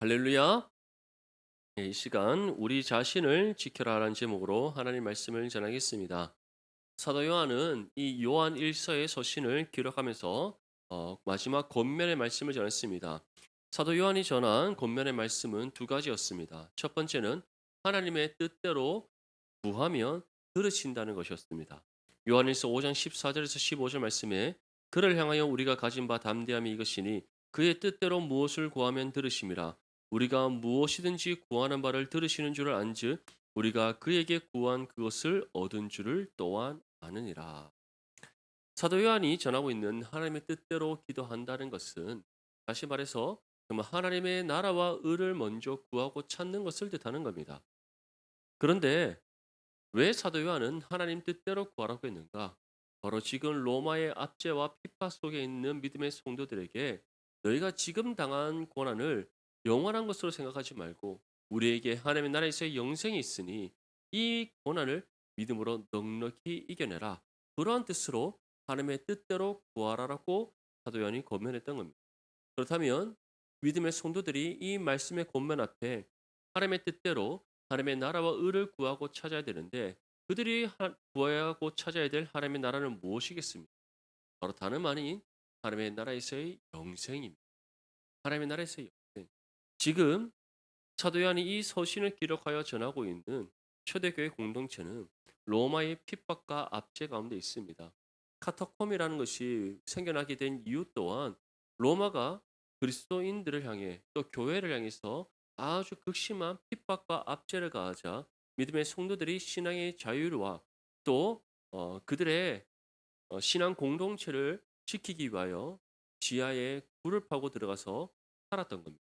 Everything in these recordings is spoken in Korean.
할렐루야. 이 시간 우리 자신을 지켜라라는 제목으로 하나님 말씀을 전하겠습니다. 사도 요한은 이 요한 1서의 서신을 기록하면서 마지막 권면의 말씀을 전했습니다. 사도 요한이 전한 권면의 말씀은 두 가지였습니다. 첫 번째는 하나님의 뜻대로 구하면 들으신다는 것이었습니다. 요한일서 5장 14절에서 15절 말씀에 그를 향하여 우리가 가진 바 담대함이 이것이니 그의 뜻대로 무엇을 구하면 들으심이라. 우리가 무엇이든지 구하는 바를 들으시는 줄을 안즉 우리가 그에게 구한 그것을 얻은 줄을 또한 아느니라. 사도 요한이 전하고 있는 하나님의 뜻대로 기도한다는 것은 다시 말해서 정말 하나님의 나라와 의를 먼저 구하고 찾는 것을 뜻하는 겁니다. 그런데 왜 사도 요한은 하나님 뜻대로 구하라고 했는가? 바로 지금 로마의 압제와 핍박 속에 있는 믿음의 성도들에게 너희가 지금 당한 고난을 영원한 것으로 생각하지 말고 우리에게 하나님의 나라에서의 영생이 있으니 이 고난을 믿음으로 넉넉히 이겨내라. 그러한 뜻으로 하나님의 뜻대로 구하라라고 사도 요한이 권면했던 겁니다. 그렇다면 믿음의 성도들이 이 말씀의 권면 앞에 하나님의 뜻대로 하나님의 나라와 의를 구하고 찾아야 되는데 그들이 구해야 하고 찾아야 될 하나님의 나라는 무엇이겠습니까? 바로 다름 아닌 하나님의 나라에서의 영생입니다. 하나님의 나라에서의 영생. 지금 사도 요한이 이 서신을 기록하여 전하고 있는 초대교회 공동체는 로마의 핍박과 압제 가운데 있습니다. 카타콤이라는 것이 생겨나게 된 이유 또한 로마가 그리스도인들을 향해 또 교회를 향해서 아주 극심한 핍박과 압제를 가하자 믿음의 성도들이 신앙의 자유와 또 그들의 신앙 공동체를 지키기 위하여 지하에 굴을 파고 들어가서 살았던 겁니다.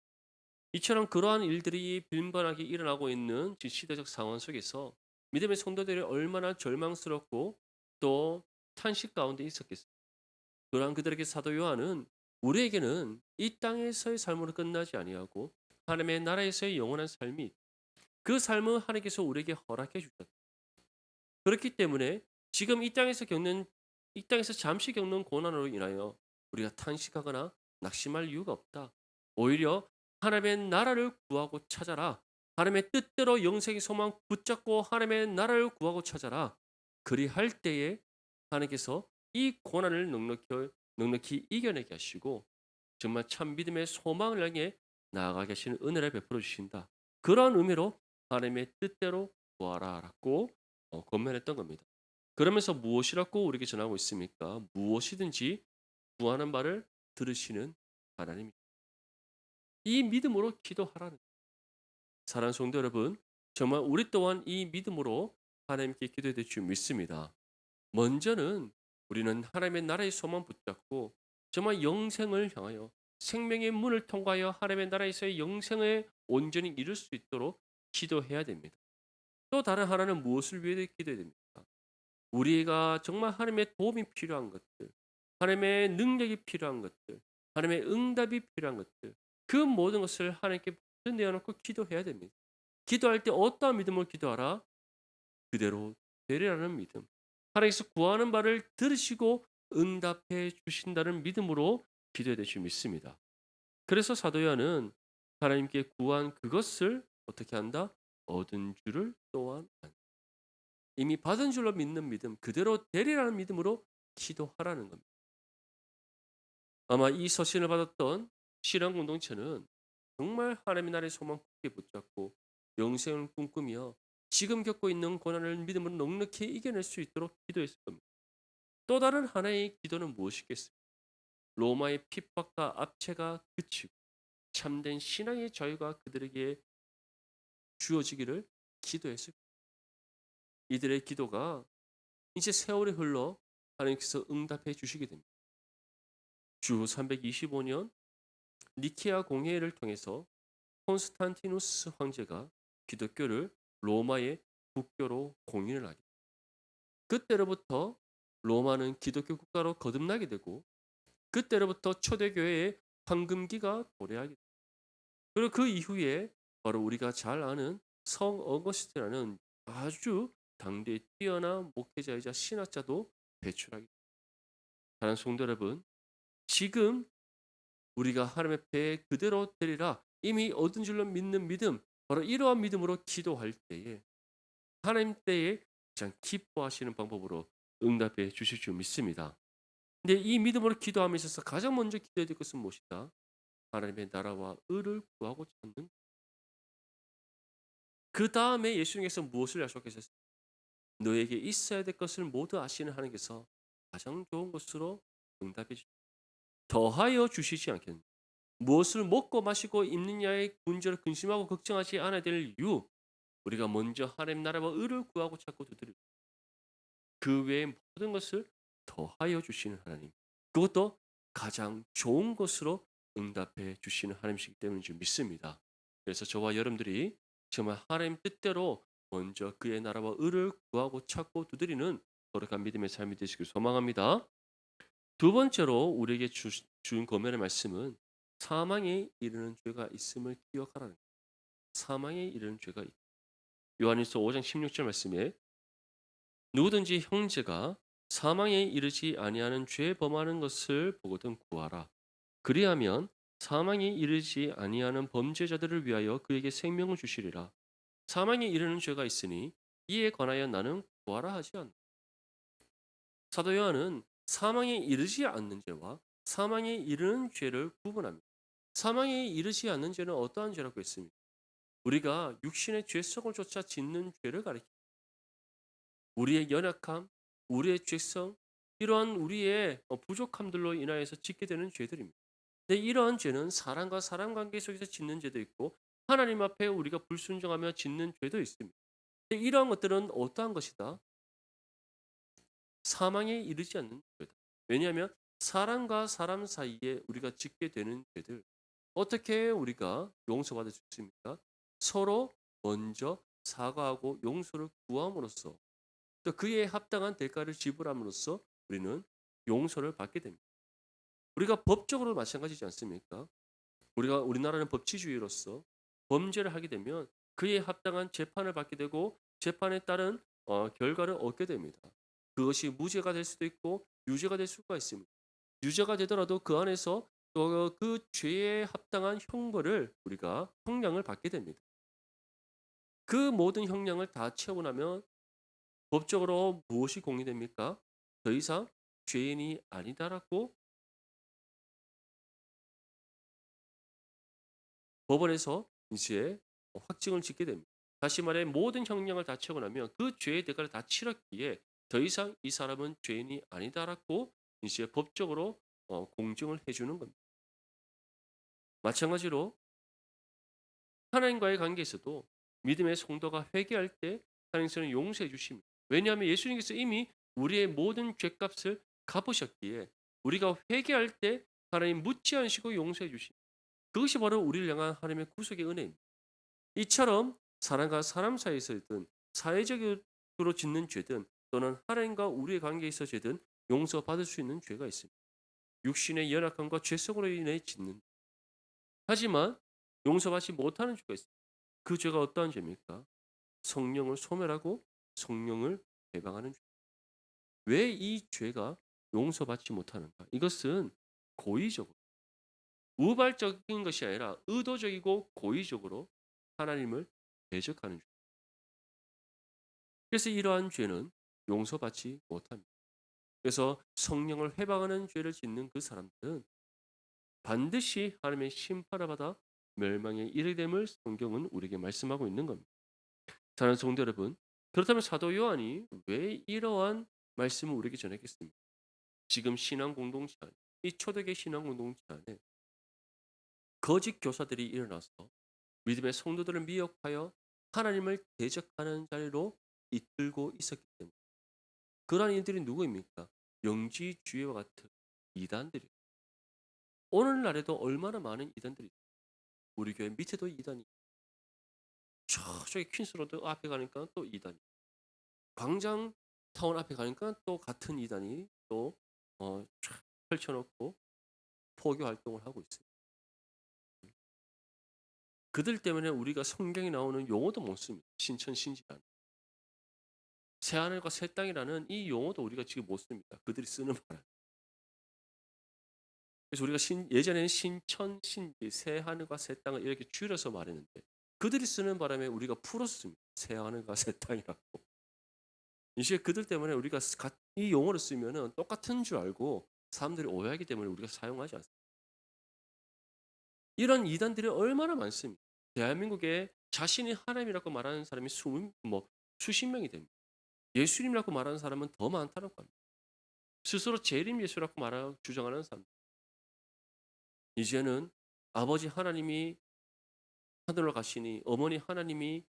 이처럼 그러한 일들이 빈번하게 일어나고 있는 지금 시대적 상황 속에서 믿음의 성도들이 얼마나 절망스럽고 또 탄식 가운데 있었겠습니까? 그러한 그들에게 사도 요한은 우리에게는 이 땅에서의 삶으로 끝나지 아니하고 하나님의 나라에서의 영원한 삶이 그 삶을 하나님께서 우리에게 허락해 주셨다. 그렇기 때문에 지금 이 땅에서 잠시 겪는 고난으로 인하여 우리가 탄식하거나 낙심할 이유가 없다. 오히려 하나님의 나라를 구하고 찾아라. 하나님의 뜻대로 영생의 소망 붙잡고 하나님의 나라를 구하고 찾아라. 그리할 때에 하나님께서 이 고난을 넉넉히 이겨내게 하시고 정말 참 믿음의 소망을 향해 나아가게 하시는 은혜를 베풀어 주신다. 그런 의미로 하나님의 뜻대로 구하라라고 권면했던 겁니다. 그러면서 무엇이라고 우리에게 전하고 있습니까? 무엇이든지 구하는 바를 들으시는 하나님. 이 믿음으로 기도하라는 사랑하는 성도 여러분, 정말 우리 또한 이 믿음으로 하나님께 기도해야 될 줄 믿습니다. 먼저는 우리는 하나님의 나라의 소망 붙잡고 정말 영생을 향하여 생명의 문을 통과하여 하나님의 나라에서의 영생을 온전히 이룰 수 있도록 기도해야 됩니다. 또 다른 하나는 무엇을 위해 기도해야 됩니까? 우리가 정말 하나님의 도움이 필요한 것들, 하나님의 능력이 필요한 것들, 하나님의 응답이 필요한 것들, 그 모든 것을 하나님께 내어놓고 기도해야 됩니다. 기도할 때 어떠한 믿음으로 기도하라? 그대로 되리라는 믿음. 하나님께서 구하는 바를 들으시고 응답해 주신다는 믿음으로 기도해야 될 줄 믿습니다. 그래서 사도 요한은 하나님께 구한 그것을 어떻게 한다? 얻은 줄을 또한 안다. 이미 받은 줄로 믿는 믿음, 그대로 되리라는 믿음으로 기도하라는 겁니다. 아마 이 서신을 받았던 신앙 공동체는 정말 하나님의 나라의 소망 굳게 붙잡고 영생을 꿈꾸며 지금 겪고 있는 고난을 믿음으로 넉넉히 이겨낼 수 있도록 기도했을 겁니다. 또 다른 하나의 기도는 무엇이겠습니까? 로마의 핍박과 압제가 그치고 참된 신앙의 자유가 그들에게 주어지기를 기도했을 겁니다. 이들의 기도가 이제 세월이 흘러 하나님께서 응답해 주시게 됩니다. 주 325년 니케아 공회를 통해서 콘스탄티누스 황제가 기독교를 로마의 국교로 공인을 하게 됩니다. 그때로부터 로마는 기독교 국가로 거듭나게 되고 그때로부터 초대교회의 황금기가 도래하게 됩니다. 그리고 그 이후에 바로 우리가 잘 아는 성 어거스트라는 아주 당대의 뛰어난 목회자이자 신학자도 배출하게 됩니다. 사랑하는 성도 여러분, 지금 우리가 하나님의 배에 그대로 되리라 이미 얻은 줄로 믿는 믿음, 바로 이러한 믿음으로 기도할 때에 하나님 때에 가장 기뻐하시는 방법으로 응답해 주실 줄 믿습니다. 근데 이 믿음으로 기도함에 있어서 가장 먼저 기도해야 될 것은 무엇이다? 하나님의 나라와 의를 구하고 찾는. 그 다음에 예수님께서 무엇을 약속하셨어요? 너에게 있어야 될 것을 모두 아시는 하나님께서 가장 좋은 것으로 응답해 주시. 더하여 주시지 않겠느냐. 무엇을 먹고 마시고 입느냐의 문제를 근심하고 걱정하지 않아야 될 이유. 우리가 먼저 하나님 나라와 의를 구하고 찾고 두드리고 그 외의 모든 것을 더하여 주시는 하나님. 그것도 가장 좋은 것으로 응답해 주시는 하나님이시기 때문인 줄 믿습니다. 그래서 저와 여러분들이 정말 하나님 뜻대로 먼저 그의 나라와 의를 구하고 찾고 두드리는 거룩한 믿음의 삶이 되시길 소망합니다. 두 번째로 우리에게 준 권면의 말씀은 사망에 이르는 죄가 있음을 기억하라는 거예요. 사망에 이르는 죄가 있다. 요한일서 5장 16절 말씀에 누구든지 형제가 사망에 이르지 아니하는 죄 범하는 것을 보거든 구하라. 그리하면 사망에 이르지 아니하는 범죄자들을 위하여 그에게 생명을 주시리라. 사망에 이르는 죄가 있으니 이에 관하여 나는 구하라 하지 않노라. 사도 요한은 사망에 이르지 않는 죄와 사망에 이르는 죄를 구분합니다. 사망에 이르지 않는 죄는 어떠한 죄라고 했습니까? 우리가 육신의 죄성을 쫓아 짓는 죄를 가리킵니다. 우리의 연약함, 우리의 죄성, 이러한 우리의 부족함들로 인하여서 짓게 되는 죄들입니다. 근데 이러한 죄는 사람과 사람 관계 속에서 짓는 죄도 있고 하나님 앞에 우리가 불순종하며 짓는 죄도 있습니다. 근데 이러한 것들은 어떠한 것이다? 사망에 이르지 않는 죄다. 왜냐하면 사람과 사람 사이에 우리가 짓게 되는 죄들 어떻게 우리가 용서받을 수 있습니까? 서로 먼저 사과하고 용서를 구함으로써 또 그에 합당한 대가를 지불함으로써 우리는 용서를 받게 됩니다. 우리가 법적으로 마찬가지지 않습니까? 우리나라는 법치주의로서 범죄를 하게 되면 그에 합당한 재판을 받게 되고 재판에 따른 결과를 얻게 됩니다. 그것이 무죄가 될 수도 있고 유죄가 될 수가 있습니다. 유죄가 되더라도 그 안에서 또 그 죄에 합당한 형벌을 우리가 형량을 받게 됩니다. 그 모든 형량을 다 채우고 나면 법적으로 무엇이 공의됩니까? 더 이상 죄인이 아니다라고 법원에서 이제 확증을 짓게 됩니다. 다시 말해 모든 형량을 다 채우고 나면 그 죄의 대가를 다 치렀기에 더 이상 이 사람은 죄인이 아니다라고 이제 법적으로 공증을 해주는 겁니다. 마찬가지로 하나님과의 관계에서도 믿음의 성도가 회개할 때 하나님께서는 용서해 주십니다. 왜냐하면 예수님께서 이미 우리의 모든 죄값을 갚으셨기에 우리가 회개할 때 하나님 묻지 않으시고 용서해 주십니다. 그것이 바로 우리를 향한 하나님의 구속의 은혜입니다. 이처럼 사람과 사람 사이에서든 사회적으로 짓는 죄든 또는 하나님과 우리의 관계에 있어 죄든 용서받을 수 있는 죄가 있습니다. 육신의 연약함과 죄성으로 인해 짓는 하지만 용서받지 못하는 죄가 있습니다. 그 죄가 어떠한 죄입니까? 성령을 소멸하고 성령을 배방하는 죄. 왜 이 죄가 용서받지 못하는가? 이것은 고의적으로 우발적인 것이 아니라 의도적이고 고의적으로 하나님을 대적하는 죄. 그래서 이러한 죄는 용서받지 못합니다. 그래서 성령을 회방하는 죄를 짓는 그 사람들은 반드시 하나님의 심판을 받아 멸망에 이르게 됨을 성경은 우리에게 말씀하고 있는 겁니다. 사랑하는 성도 여러분, 그렇다면 사도 요한이 왜 이러한 말씀을 우리에게 전했겠습니까? 지금 신앙 공동체 안에, 이 초대교회 신앙 공동체 안에 거짓 교사들이 일어나서 믿음의 성도들을 미혹하여 하나님을 대적하는 자리로 이끌고 있었기 때문에 그러한 이들이 누구입니까? 영지주의와 같은 이단들이. 오늘날에도 얼마나 많은 이단들이 있어요. 우리 교회 밑에도 이단이 저쪽에 퀸스로드 앞에 가니까 또 이단이 광장 타운 앞에 가니까 또 같은 이단이 또 쫙 펼쳐놓고 포교 활동을 하고 있어요. 그들 때문에 우리가 성경에 나오는 용어도 못 씁니다. 신천신지라는 새하늘과 새 땅이라는 이 용어도 우리가 지금 못 씁니다. 그들이 쓰는 말은. 그래서 우리가 예전에는 신천, 신지, 새 하늘과 새 땅을 이렇게 줄여서 말했는데 그들이 쓰는 바람에 우리가 풀어서 씁니다. 새 하늘과 새 땅이라고. 이제 그들 때문에 우리가 이 용어를 쓰면은 똑같은 줄 알고 사람들이 오해하기 때문에 우리가 사용하지 않습니다. 이런 이단들이 얼마나 많습니까? 대한민국에 자신이 하나님이라고 말하는 사람이 수십 명이 됩니다. 예수님이라고 말하는 사람은 더 많다는 겁니다. 스스로 재림 예수라고 주장하는 사람. 이제는 아버지 하나님이 하늘로 가시니 어머니 하나님이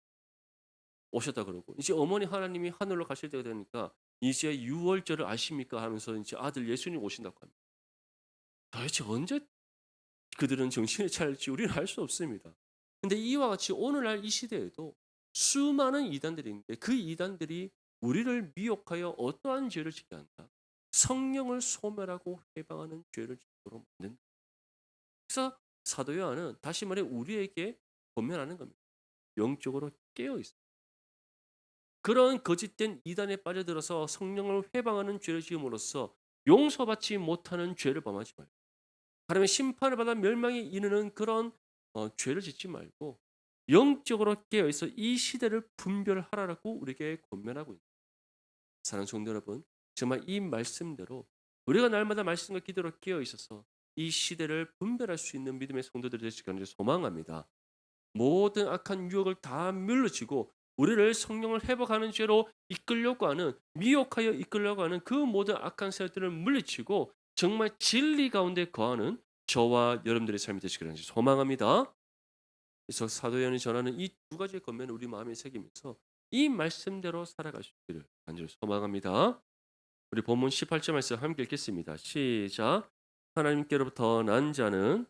오셨다 그러고 이제 어머니 하나님이 하늘로 가실 때가 되니까 이제 유월절을 아십니까 하면서 이제 아들 예수님 오신다고 합니다. 도대체 언제 그들은 정신을 차릴지 우리는 알 수 없습니다. 근데 이와 같이 오늘날 이 시대에도 수많은 이단들이 있는데 그 이단들이 우리를 미혹하여 어떠한 죄를 짓게 한다. 성령을 소멸하고 해방하는 죄를 짓도록 만든다. 그래서 사도 요한은 다시 말해 우리에게 권면하는 겁니다. 영적으로 깨어 있어. 그런 거짓된 이단에 빠져들어서 성령을 회방하는 죄를 지음으로써 용서받지 못하는 죄를 범하지 말고 하나님의 심판을 받아 멸망에 이르는 그런 죄를 짓지 말고 영적으로 깨어 있어 이 시대를 분별하라라고 우리에게 권면하고 있습니다. 사랑하는 성도 여러분, 정말 이 말씀대로 우리가 날마다 말씀과 기도로 깨어 있어서 이 시대를 분별할 수 있는 믿음의 성도들이 되시길 간절히 소망합니다. 모든 악한 유혹을 다 물리치고 우리를 성령을 회복하는 죄로 이끌려고 하는 미혹하여 이끌려고 하는 그 모든 악한 세력들을 물리치고 정말 진리 가운데 거하는 저와 여러분들의 삶이 되시길 간절히 소망합니다. 그래서 사도 요한이 전하는 이 두 가지의 권면을 우리 마음에 새기면서 이 말씀대로 살아갈 수 있기를 간절히 소망합니다. 우리 본문 18절 말씀 함께 읽겠습니다. 시작. 하나님께로부터 난 자는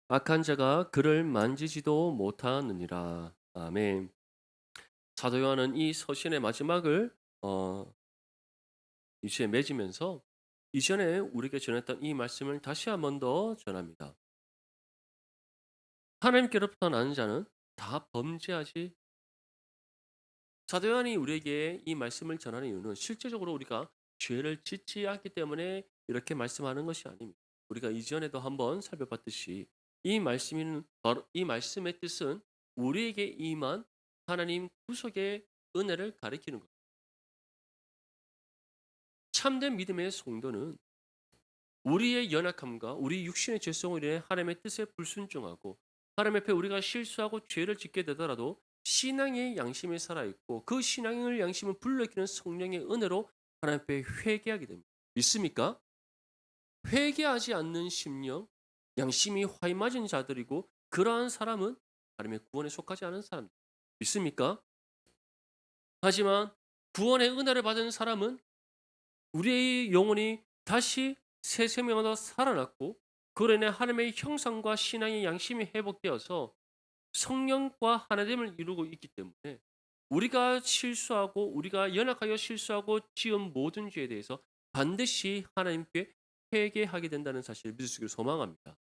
악한 자가 그를 만지지도 못하느니라. 아멘. 사도 요한은 이 서신의 마지막을 이제 맺으면서 이전에 우리에게 전했던 이 말씀을 다시 한 번 더 전합니다. 하나님께로부터 나는 자는 다 범죄하지. 사도 요한이 우리에게 이 말씀을 전하는 이유는 실제적으로 우리가 죄를 짓지 않기 때문에 이렇게 말씀하는 것이 아닙니다. 우리가 이전에도 한번 살펴봤듯이 이 말씀의 뜻은 우리에게 임한 하나님 구속의 은혜를 가리키는 것. 참된 믿음의 성도는 우리의 연약함과 우리 육신의 죄성으로 인해 하나님의 뜻에 불순종하고 하나님 앞에 우리가 실수하고 죄를 짓게 되더라도 신앙의 양심에 살아있고 그 신앙의 양심을 불러일으키는 성령의 은혜로 하나님 앞에 회개하게 됩니다. 믿습니까? 회개하지 않는 심령, 양심이 화이맞은 자들이고 그러한 사람은 하나님의 구원에 속하지 않은 사람. 믿습니까? 하지만 구원의 은혜를 받은 사람은 우리의 영혼이 다시 새 생명으로 살아났고 그로 인해 하나님의 형상과 신앙의 양심이 회복되어서 성령과 하나됨을 이루고 있기 때문에 우리가 실수하고 우리가 연약하여 실수하고 지은 모든 죄에 대해서 반드시 하나님께 회개하게 된다는 사실을 믿을 수 있기를 소망합니다.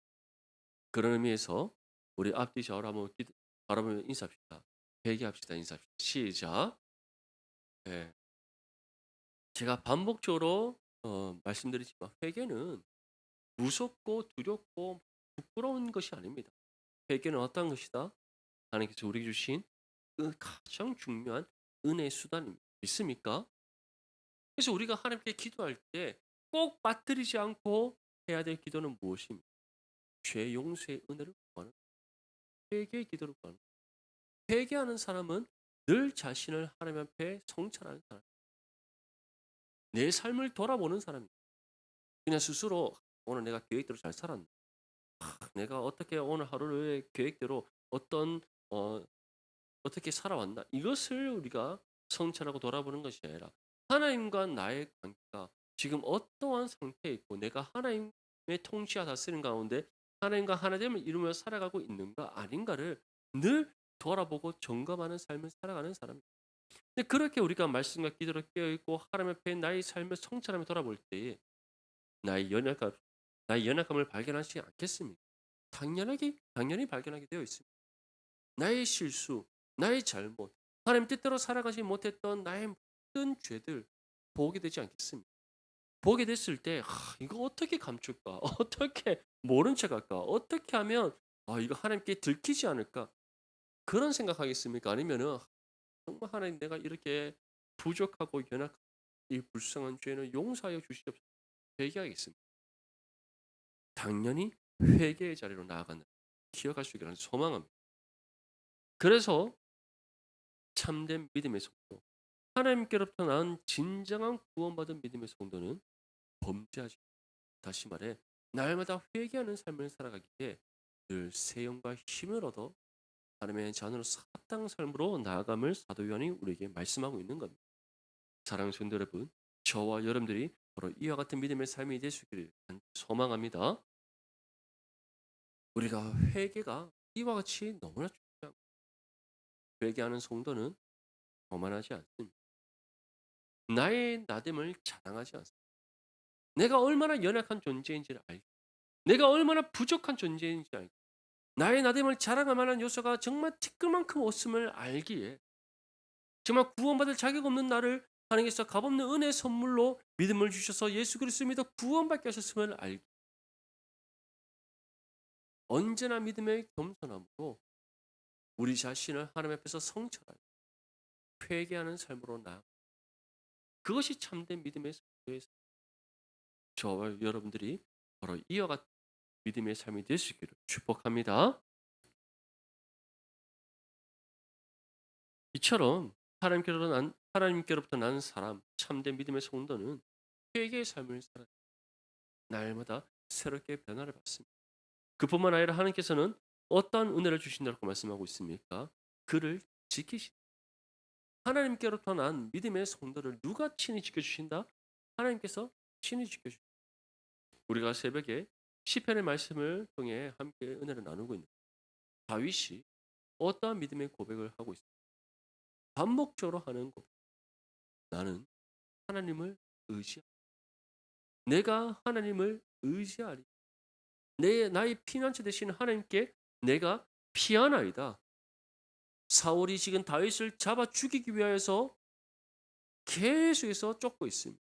그런 의미에서 우리 앞뒤 좌우로 한번 바라보며 인사합시다. 회개합시다. 인사합시다. 시작. 예. 제가 반복적으로 말씀드리지만 회개는 무섭고 두렵고 부끄러운 것이 아닙니다. 회개는 어떤 것이다? 하나님께서 우리에게 주신 그 가장 중요한 은혜의 수단입니다. 믿습니까? 그래서 우리가 하나님께 기도할 때 꼭 빠뜨리지 않고 해야 될 기도는 무엇입니까? 죄 용서의 은혜를 구하는 회개의 기도를 구하는 회개하는 사람은 늘 자신을 하나님 앞에 성찰하는 사람, 내 삶을 돌아보는 사람입니다. 그냥 스스로 오늘 내가 계획대로 잘 살았나? 내가 어떻게 오늘 하루의 계획대로 어, 어떻게 살아왔나? 이것을 우리가 성찰하고 돌아보는 것이 아니라 하나님과 나의 관계가 지금 어떠한 상태에 있고 내가 하나님의 통치와 다스림 가운데 하나님과 하나됨을 이루며 살아가고 있는가 아닌가를 늘 돌아보고 점검하는 삶을 살아가는 사람입니다. 근데 그렇게 우리가 말씀과 기도로 깨어 있고 하나님 앞에 나의 삶을 성찰하며 돌아볼 때에 나의 연약함, 나의 연약함을 발견하지 않겠습니까? 당연히 발견하게 되어 있습니다. 나의 실수, 나의 잘못, 하나님 뜻대로 살아가지 못했던 나의 모든 죄들 보게 되지 않겠습니까? 보게 됐을 때 이거 어떻게 감출까? 어떻게 모른 척할까? 어떻게 하면 이거 하나님께 들키지 않을까? 그런 생각하겠습니까? 아니면은 정말 하나님 내가 이렇게 부족하고 연약한 이 불쌍한 죄는 용서하여 주시옵소서 회개하겠습니다. 당연히 회개의 자리로 나아가는 기억할 수 있기를 소망합니다. 그래서 참된 믿음의 성도, 하나님께로부터 나온 진정한 구원받은 믿음의 성도는 범죄하지 다시 말해 날마다 회개하는 삶을 살아가기에 늘 세용과 힘을 얻어 하나님의 자녀로 합당한 삶으로 나아감을 사도 요한이 우리에게 말씀하고 있는 겁니다. 사랑하는 성도 여러분, 저와 여러분들이 바로 이와 같은 믿음의 삶이 될 수 있기를 소망합니다. 우리가 회개가 이와 같이 너무나 중요합니다. 회개하는 성도는 거만하지 않습니다. 나의 나됨을 자랑하지 않습니다. 내가 얼마나 연약한 존재인지를 알고, 내가 얼마나 부족한 존재인지 알고, 나의 나됨을 자랑할 만한 요소가 정말 티끌만큼 없음을 알기에 정말 구원받을 자격 없는 나를 하나님께서 값없는 은혜의 선물로 믿음을 주셔서 예수 그리스도 믿어 구원받게 하셨음을 알기 언제나 믿음의 겸손함으로 우리 자신을 하나님 앞에서 성찰하여 회개하는 삶으로 나아 그것이 참된 믿음의 삶의 저와 여러분들이 바로 이와 같은 믿음의 삶이 될 수 있기를 축복합니다. 이처럼 하나님께로부터 난 사람 참된 믿음의 성도는 회개의 삶을 살아 날마다 새롭게 변화를 받습니다. 그뿐만 아니라 하나님께서는 어떠한 은혜를 주신다고 말씀하고 있습니까? 그를 지키시. 하나님께로부터 난 믿음의 성도를 누가 친히 지켜주신다? 하나님께서 친히 지켜주신다. 우리가 새벽에 시편의 말씀을 통해 함께 은혜를 나누고 있는 다윗이 어떠한 믿음의 고백을 하고 있습니다. 반복적으로 하는 고백. 나는 하나님을 의지하. 내가 하나님을 의지하리. 나의 피난처 되신 하나님께 내가 피하나이다. 사울이 지금 다윗을 잡아 죽이기 위하여서 계속해서 쫓고 있습니다.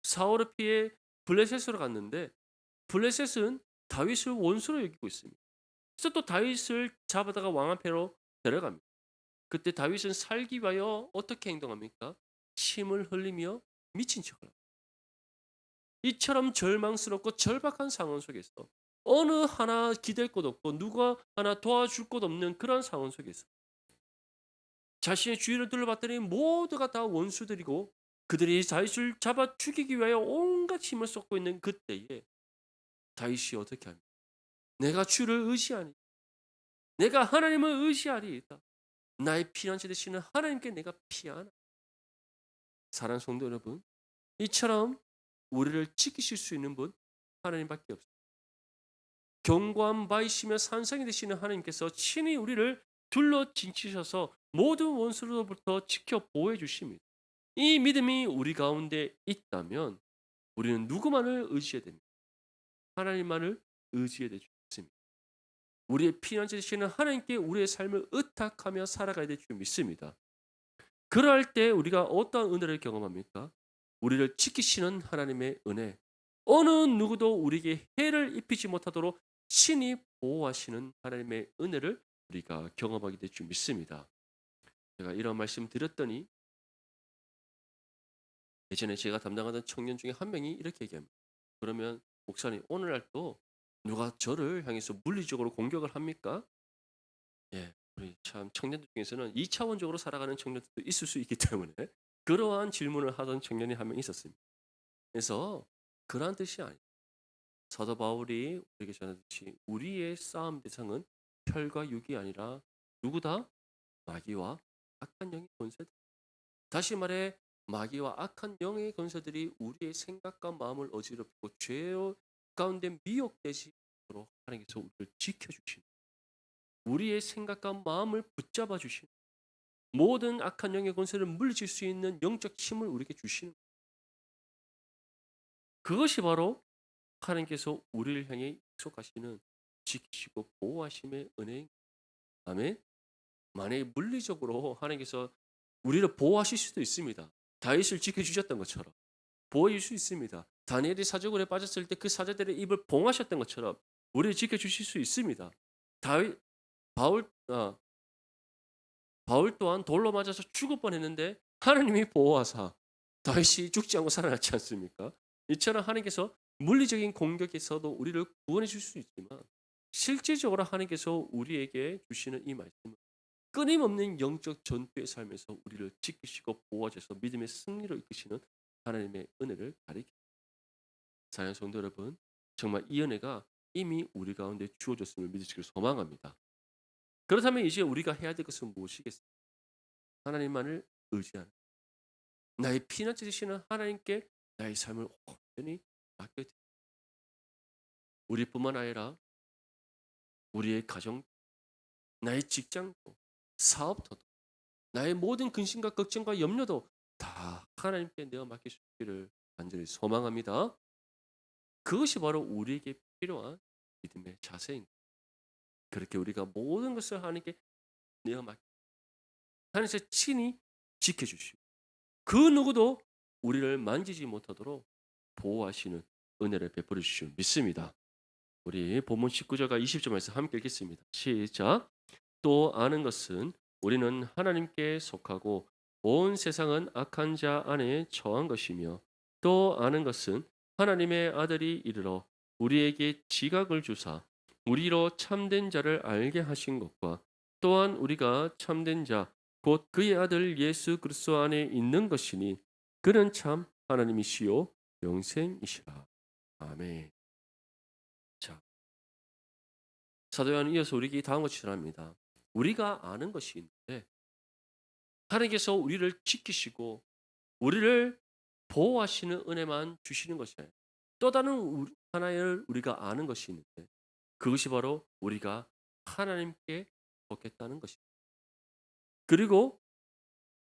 사울을 피해 블레셋으로 갔는데 블레셋은 다윗을 원수로 여기고 있습니다. 그래서 또 다윗을 잡아다가 왕 앞에로 데려갑니다. 그때 다윗은 살기 위하여 어떻게 행동합니까? 침을 흘리며 미친 척을 합니다. 이처럼 절망스럽고 절박한 상황 속에서 어느 하나 기댈 곳 없고 누가 하나 도와줄 곳 없는 그런 상황 속에서 자신의 주위를 둘러봤더니 모두가 다 원수들이고 그들이 다윗을 잡아 죽이기 위하여 온갖 힘을 쏟고 있는 그때에 다윗이 어떻게 합니까? 내가 주를 의지하니 내가 하나님을 의지하리이다. 나의 피난처 되시는 하나님께 내가 피하나. 사랑하는 성도 여러분, 이처럼 우리를 지키실 수 있는 분 하나님밖에 없습니다. 견고한 바이시며 산성이 되시는 하나님께서 친히 우리를 둘러 진치셔서 모든 원수로부터 지켜 보호해 주십니다. 이 믿음이 우리 가운데 있다면 우리는 누구만을 의지해야 됩니다. 하나님만을 의지해야 되겠습니다. 우리의 피난처 되시는 하나님께 우리의 삶을 의탁하며 살아가야 될 줄 믿습니다. 그럴 때 우리가 어떠한 은혜를 경험합니까? 우리를 지키시는 하나님의 은혜. 어느 누구도 우리에게 해를 입히지 못하도록 친히 보호하시는 하나님의 은혜를 우리가 경험하게 될 줄 믿습니다. 제가 이런 말씀 드렸더니 예전에 제가 담당하던 청년 중에 한 명이 이렇게 얘기합니다. 그러면 목사님 오늘날도 누가 저를 향해서 물리적으로 공격을 합니까? 예. 우리 참 청년들 중에서는 2차원적으로 살아가는 청년들도 있을 수 있기 때문에 그러한 질문을 하던 청년이 한 명 있었습니다. 그래서 그러한 뜻이 아니에요. 사도 바울이 우리에게 전하듯이 우리의 싸움 대상은 혈과 육이 아니라 누구다? 마귀와 악한 영의 권세들. 다시 말해 마귀와 악한 영의 권세들이 우리의 생각과 마음을 어지럽히고 죄 가운데 미혹되지 않도록 하나님께서 우리를 지켜주시는 우리의 생각과 마음을 붙잡아 주시는 모든 악한 영의 권세를 물리칠 수 있는 영적 힘을 우리에게 주시는 그것이 바로 하나님께서 우리를 향해 약속하시는 지키시고 보호하심의 은혜인 아멘. 만약에 물리적으로 하나님께서 우리를 보호하실 수도 있습니다. 다윗을 지켜주셨던 것처럼 보호해 줄 수 있습니다. 다니엘이 사자굴에 빠졌을 때 그 사자들의 입을 봉하셨던 것처럼 우리를 지켜주실 수 있습니다. 다윗 바울 바울 또한 돌로 맞아서 죽을 뻔했는데 하나님이 보호하사 다윗이 죽지 않고 살아났지 않습니까? 이처럼 하나님께서 물리적인 공격에서도 우리를 구원해 줄 수 있지만 실질적으로 하나님께서 우리에게 주시는 이 말씀은 끊임없는 영적 전투의 삶에서 우리를 지키시고 보호하셔서 믿음의 승리로 이끄시는 하나님의 은혜를 가리킵니다. 사랑 성도 여러분, 정말 이 은혜가 이미 우리 가운데 주어졌음을 믿으시길 소망합니다. 그렇다면 이제 우리가 해야 될 것은 무엇이겠습니까? 하나님만을 의지하는 나의 피난처 되시는 하나님께 나의 삶을 온전히 맡겨드립니다. 우리뿐만 아니라 우리의 가정, 나의 직장도, 사업터도, 나의 모든 근심과 걱정과 염려도 다 하나님께 내어 맡길 수 있기를 간절히 소망합니다. 그것이 바로 우리에게 필요한 믿음의 자세입니다. 그렇게 우리가 모든 것을 하나님께 내어 맡겨 하나님께서 친히 지켜주시고 그 누구도 우리를 만지지 못하도록 보호하시는 은혜를 베풀어 주시면 믿습니다. 우리 본문 19절과 20절에서 함께 읽겠습니다. 시작. 또 아는 것은 우리는 하나님께 속하고 온 세상은 악한 자 안에 처한 것이며 또 아는 것은 하나님의 아들이 이르러 우리에게 지각을 주사 우리로 참된 자를 알게 하신 것과 또한 우리가 참된 자 곧 그의 아들 예수 그리스도 안에 있는 것이니 그는 참 하나님이시요 영생이시라. 아멘. 자, 사도 요한은 이어서 우리에게 다음 것을 전합니다. 우리가 아는 것이 있는데 하나님께서 우리를 지키시고 우리를 보호하시는 은혜만 주시는 것이 아니라 또 다른 하나를 우리가 아는 것이 있는데 그것이 바로 우리가 하나님께 속했다는 것입니다. 그리고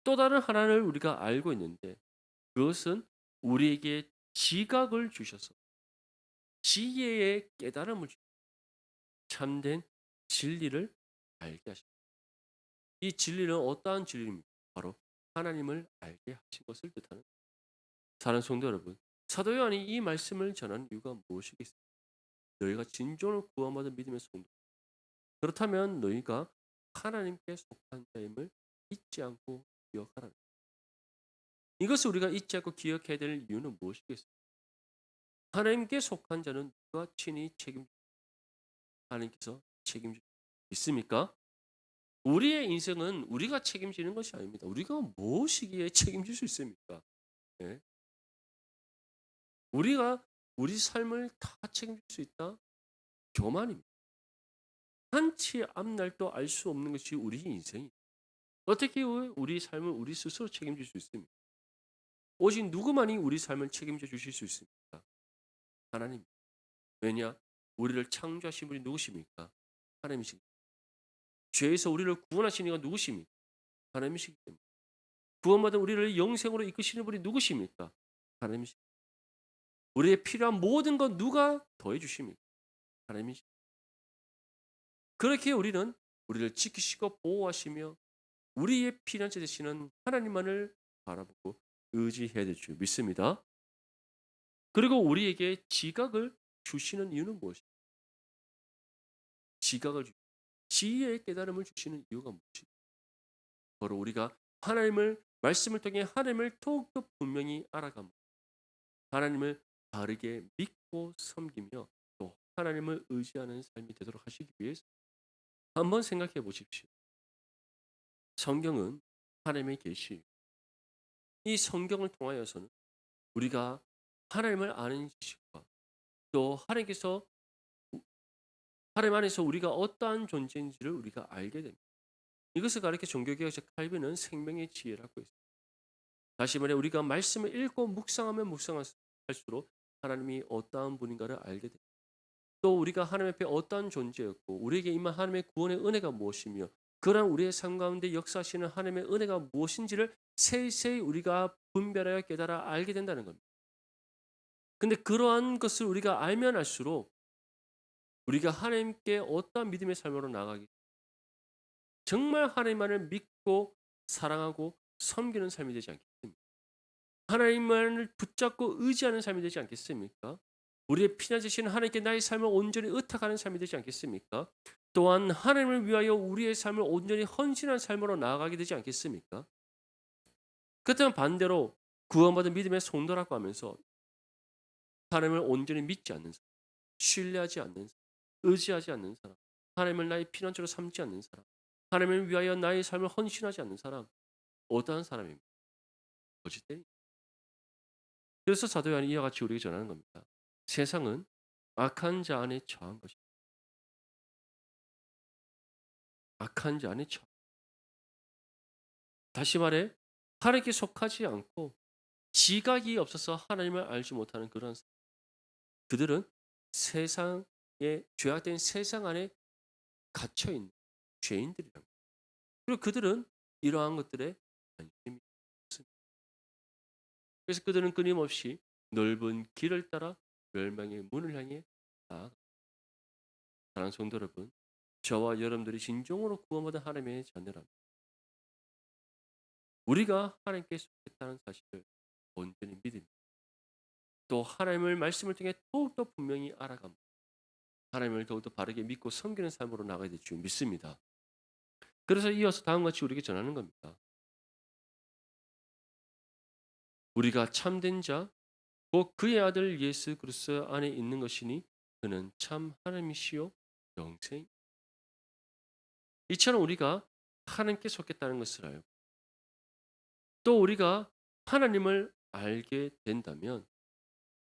또 다른 하나를 우리가 알고 있는데 그것은 우리에게 지각을 주셔서 지혜의 깨달음을 주셔서 참된 진리를 알게 하십니다. 이 진리는 어떠한 진리입니까? 바로 하나님을 알게 하신 것을 뜻하는 사랑하는 성도 여러분, 사도 요한이 이 말씀을 전하는 이유가 무엇이겠습니까? 너희가 진정으로 구원받은 믿음의 성도 그렇다면 너희가 하나님께 속한 자임을 잊지 않고 기억하라. 이것을 우리가 잊지 않고 기억해야 될 이유는 무엇이겠습니까? 하나님께 속한 자는 누가 친히 하나님께서 책임져 있습니까? 우리의 인생은 우리가 책임지는 것이 아닙니다. 우리가 무엇이기에 책임질 수 있습니까? 예? 우리가 우리 삶을 다 책임질 수 있다? 교만입니다. 한치 앞날도 알 수 없는 것이 우리 인생입니다. 어떻게 우리 삶을 우리 스스로 책임질 수 있습니까? 오직 누구만이 우리 삶을 책임져 주실 수 있습니까? 하나님. 왜냐? 우리를 창조하신 분이 누구십니까? 하나님이십니다. 죄에서 우리를 구원하신 이가 누구십니까? 하나님이시기 때문에. 구원받은 우리를 영생으로 이끄시는 분이 누구십니까? 하나님이십니다. 우리의 필요한 모든 것 누가 더해 주십니까? 하나님이십니다. 그렇게 우리는 우리를 지키시고 보호하시며 우리의 피난처 되시는 하나님만을 바라보고 의지해야 될 줄 믿습니다. 그리고 우리에게 지각을 주시는 이유는 무엇입니까? 지각을 지혜의 깨달음을 주시는 이유가 무엇입니까? 바로 우리가 하나님을 말씀을 통해 하나님을 더욱더 분명히 알아가며 하나님을 바르게 믿고 섬기며 또 하나님을 의지하는 삶이 되도록 하시기 위해서 한번 생각해 보십시오. 성경은 하나님의 계시 이 성경을 통하여서는 우리가 하나님을 아는 지식과 또 하나님께서 하나님 안에서 우리가 어떠한 존재인지를 우리가 알게 됩니다. 이것을 가리켜 종교개혁자 칼빈은 생명의 지혜라고 했습니다. 다시 말해 우리가 말씀을 읽고 묵상하면 묵상할수록 하나님이 어떠한 분인가를 알게 됩니다. 또 우리가 하나님 앞에 어떠한 존재였고 우리에게 임한 하나님의 구원의 은혜가 무엇이며 그러한 우리의 삶 가운데 역사하시는 하나님의 은혜가 무엇인지를 세세히 우리가 분별하여 깨달아 알게 된다는 겁니다. 근데 그러한 것을 우리가 알면 알수록 우리가 하나님께 어떠한 믿음의 삶으로 나가기 정말 하나님만을 믿고 사랑하고 섬기는 삶이 되지 않겠습니까? 하나님만을 붙잡고 의지하는 삶이 되지 않겠습니까? 우리의 피난자신 하나님께 나의 삶을 온전히 의탁하는 삶이 되지 않겠습니까? 또한 하나님을 위하여 우리의 삶을 온전히 헌신한 삶으로 나아가게 되지 않겠습니까? 그렇다면 반대로 구원받은 믿음의 성도라고 하면서 하나님을 온전히 믿지 않는 사람, 신뢰하지 않는 사람, 의지하지 않는 사람, 하나님을 나의 피난처로 삼지 않는 사람, 하나님을 위하여 나의 삶을 헌신하지 않는 사람, 어떠한 사람입니까? 거짓된. 그래서 사도 요한이 이와 같이 우리에게 전하는 겁니다. 세상은 악한 자 안에 처한 것이다. 악한 자 안에 처. 다시 말해 하나님께 속하지 않고 지각이 없어서 하나님을 알지 못하는 그런 사람. 그들은 세상의 죄악된 세상 안에 갇혀 있는 죄인들이랍니다. 그리고 그들은 이러한 것들에 관심이 없습니다. 그래서 그들은 끊임없이 넓은 길을 따라 멸망의 문을 향해 나아갑니다. 사랑하는 성도 여러분, 저와 여러분들이 진정으로 구원받은 하나님의 자녀랍니다. 우리가 하나님께 속했다는 사실을 온전히 믿으며 또 하나님을 말씀을 통해 더욱더 분명히 알아갑니다. 하나님을 더욱더 바르게 믿고 섬기는 삶으로 나가야 될 줄 믿습니다. 그래서 이어서 다음과 같이 우리에게 전하는 겁니다. 우리가 참된 자, 곧 그의 아들 예수 그리스도 안에 있는 것이니 그는 참 하나님이시요 영생. 이처럼 우리가 하나님께 속했다는 것을 알고 또 우리가 하나님을 알게 된다면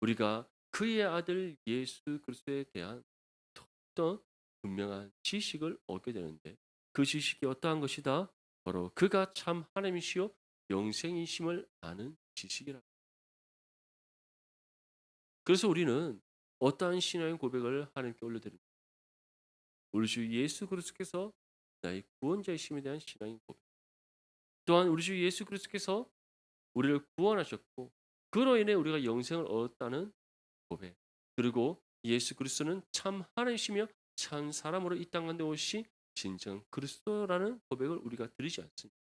우리가 그의 아들 예수 그리스도에 대한 더 분명한 지식을 얻게 되는데 그 지식이 어떠한 것이다? 바로 그가 참 하나님이시요 영생이심을 아는 지식이라. 그래서 우리는 어떠한 신앙의 고백을 하나님께 올려드립니다. 우리 주 예수 그리스도께서 나의 구원자이심에 대한 신앙의 고백. 또한 우리 주 예수 그리스도께서 우리를 구원하셨고 그로 인해 우리가 영생을 얻었다는 고백. 그리고 예수 그리스도는 참 하나님이시며 참 사람으로 이 땅 가운데 오신 진정 그리스도라는 고백을 우리가 드리지 않습니다.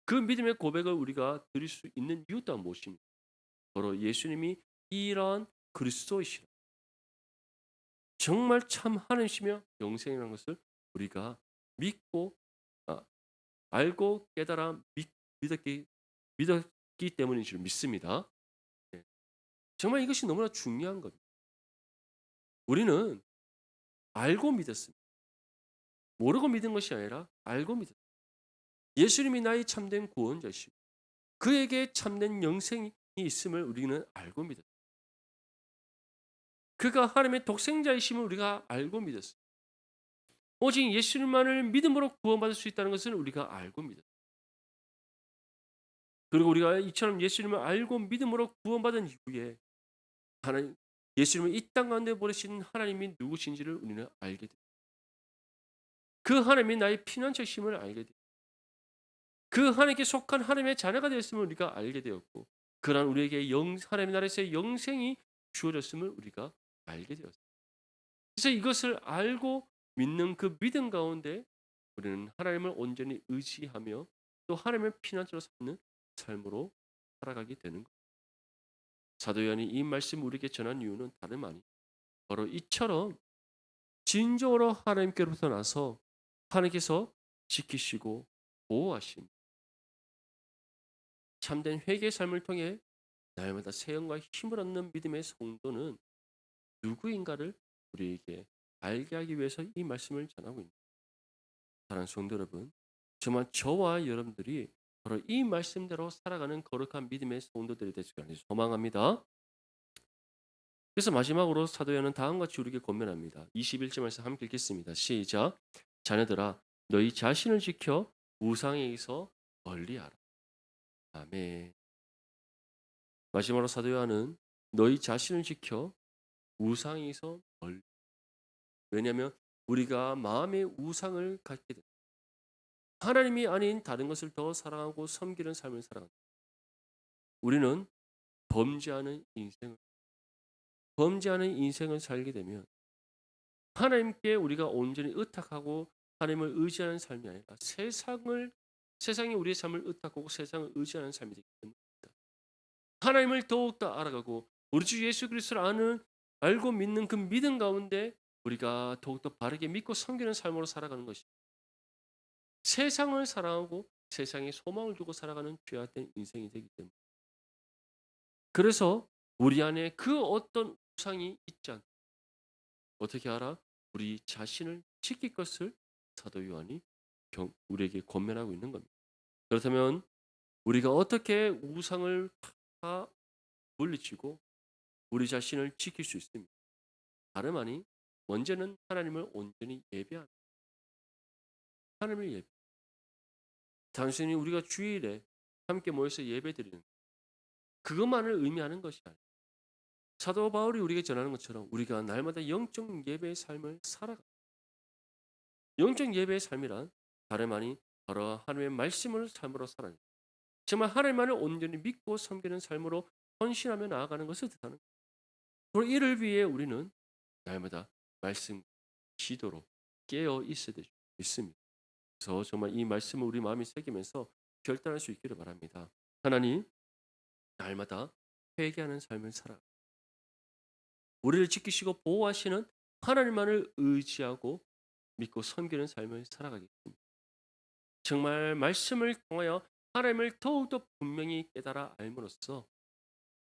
그 믿음의 고백을 우리가 드릴 수 있는 이유 또한 무엇입니까? 바로 예수님이 이러한 그리스도이시라. 정말 참 하나님이시며 영생이라는 것을 우리가 믿고 아, 알고 깨달아 믿었기 때문인 줄 믿습니다. 네. 정말 이것이 너무나 중요한 겁니다. 우리는 알고 믿었습니다. 모르고 믿은 것이 아니라 알고 믿었습니다. 예수님이 나의 참된 구원자시고 그에게 참된 영생이 있음을 우리는 알고 믿었습니다. 그가 하나님의 독생자이심을 우리가 알고 믿었습니다. 오직 예수님만을 믿음으로 구원받을 수 있다는 것을 우리가 알고 믿었습니다. 그리고 우리가 이처럼 예수님을 알고 믿음으로 구원받은 이후에 하나님 예수님을 이 땅 가운데 보내신 하나님이 누구신지를 우리는 알게 됩니다. 그 하나님이 나의 피난처심을 알게 됩니다. 그 하나님께 속한 하나님의 자녀가 되었음을 우리가 알게 되었고 그러한 우리에게 하나님의 나라에서의 영생이 주어졌음을 우리가 알게 되었습니다. 그래서 이것을 알고 믿는 그 믿음 가운데 우리는 하나님을 온전히 의지하며 또 하나님을 피난처로 삼는 삶으로 살아가게 되는 것. 사도 요한이 이 말씀 우리에게 전한 이유는 다름 아니 바로 이처럼 진정으로 하나님께로부터 나서 하나님께서 지키시고 보호하심 참된 회개의 삶을 통해 날마다 새 영과 힘을 얻는 믿음의 성도는 누구인가를 우리에게 알게 하기 위해서 이 말씀을 전하고 있습니다. 사랑하는 성도 여러분, 정말 저와 여러분들이 바로 이 말씀대로 살아가는 거룩한 믿음의 성도들이 되시기를 소망합니다. 그래서 마지막으로 사도 요한은 다음과 같이 우리에게 권면합니다. 21절 말씀 함께 읽겠습니다. 시작. 자녀들아 너희 자신을 지켜 우상에게서 멀리하라. 아멘. 마지막으로 사도 요한은 너희 자신을 지켜 우상에서 멀리. 왜냐하면 우리가 마음의 우상을 갖게 돼. 하나님이 아닌 다른 것을 더 사랑하고 섬기는 삶을 살아간다. 우리는 범죄하는 인생을 살게 되면 하나님께 우리가 온전히 의탁하고 하나님을 의지하는 삶이 아니라 세상이 우리의 삶을 의탁하고 세상을 의지하는 삶이 되기 때문입니다. 하나님을 더욱더 알아가고 우리 주 예수 그리스도를 알고 믿는 그 믿음 가운데 우리가 더욱더 바르게 믿고 섬기는 삶으로 살아가는 것이 세상을 사랑하고 세상에 소망을 두고 살아가는 죄악된 인생이 되기 때문에 그래서 우리 안에 그 어떤 우상이 있지 않 어떻게 알아? 우리 자신을 지킬 것을 사도 요한이 우리에게 권면하고 있는 겁니다. 그렇다면 우리가 어떻게 우상을 다 물리치고 우리 자신을 지킬 수 있습니까? 다름 아니 먼저는 하나님을 온전히 예배하는 하나님을 예배. 단순히 우리가 주일에 함께 모여서 예배드리는 그것만을 의미하는 것이 아니라 사도 바울이 우리에게 전하는 것처럼 우리가 날마다 영적 예배의 삶을 살아가. 영적 예배의 삶이란 다름 아니 바로 하나님의 말씀을 삶으로 살아가는 정말 하나님만을 온전히 믿고 섬기는 삶으로 헌신하며 나아가는 것을 뜻하는 거예요. 그리고 이를 위해 우리는 날마다 말씀, 기도로 깨어 있어야 될 수 있습니다. 그래서 정말 이 말씀을 우리 마음에 새기면서 결단할 수 있기를 바랍니다. 하나님, 날마다 회개하는 삶을 살아 우리를 지키시고 보호하시는 하나님만을 의지하고 믿고 섬기는 삶을 살아가겠습니다. 정말 말씀을 통하여 하나님을 더욱더 분명히 깨달아 알므로써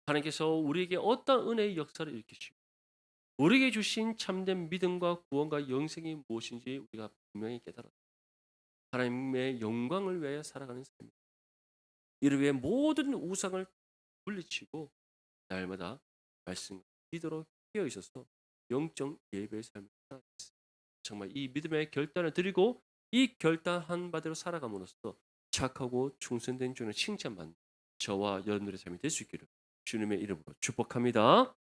하나님께서 우리에게 어떤 은혜의 역사를 일으키시고 우리에게 주신 참된 믿음과 구원과 영생이 무엇인지 우리가 분명히 깨달아 하나님의 영광을 위하여 살아가는 삶입니다. 이를 위해 모든 우상을 물리치고 날마다 말씀과 기도로 깨어 있어서 영적 예배의 삶을 살아가겠습니다. 정말 이 믿음의 결단을 드리고 이 결단한 바대로 살아감으로써 착하고 충성된 주는 칭찬받는 저와 여러분들의 삶이 될 수 있기를 주님의 이름으로 축복합니다.